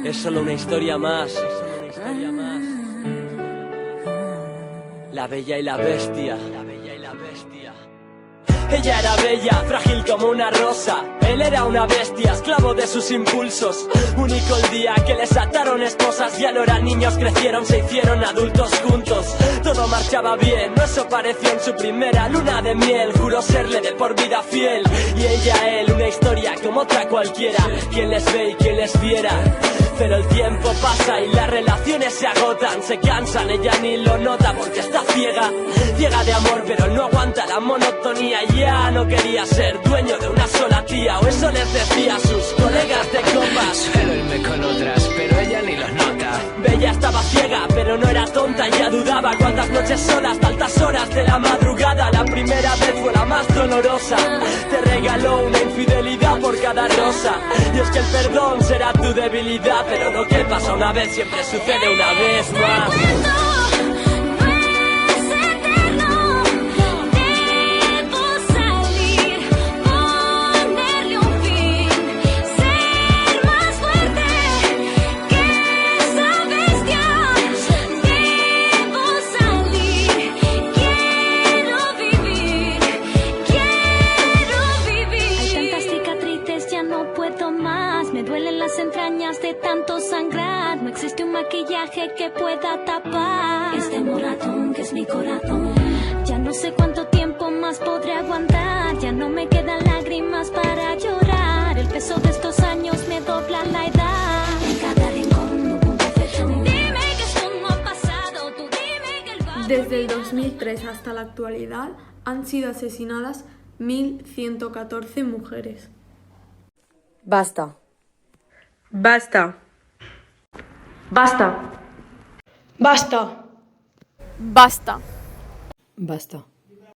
Es solo una historia más. La Bella y la Bestia. Ella era bella, frágil como una rosa. Él era una bestia, esclavo de sus impulsos. Único el día que les ataron esposas. Ya no eran niños, crecieron, se hicieron adultos juntos. Todo marchaba bien, no eso pareció en su primera luna de miel. Juró serle de por vida fiel. Y ella a él, una historia como otra cualquiera. Quien les ve y quien les viera. Pero el tiempo pasa y las relaciones se agotan. Se cansan, ella ni lo nota porque está ciega. Ciega de amor, pero no aguanta la monotonía. Ya no quería ser dueño de una sola tía. O eso les decía a sus colegas de copas. Suelo irme con otras, pero ella ni los nota. Bella estaba ciega, pero no era tonta. Ya dudaba cuántas noches solas, hasta altas horas de la madrugada. La primera vez fue la más dolorosa. Te regaló una infidelidad por cada rosa. Y es que el perdón será tu debilidad. Pero lo que pasa una vez siempre sucede una vez más. Me duelen las entrañas de tanto sangrar. No existe un maquillaje que pueda tapar este moratón que es mi corazón. Ya no sé cuánto tiempo más podré aguantar. Ya no me quedan lágrimas para llorar. El peso de estos años me dobla la edad. En cada rincón hubo un defecto. Dime que esto no ha pasado. Tú dime que el barrio... Desde el 2003 hasta la actualidad han sido asesinadas 1.114 mujeres. Basta. Basta. Basta. Basta. Basta. Basta.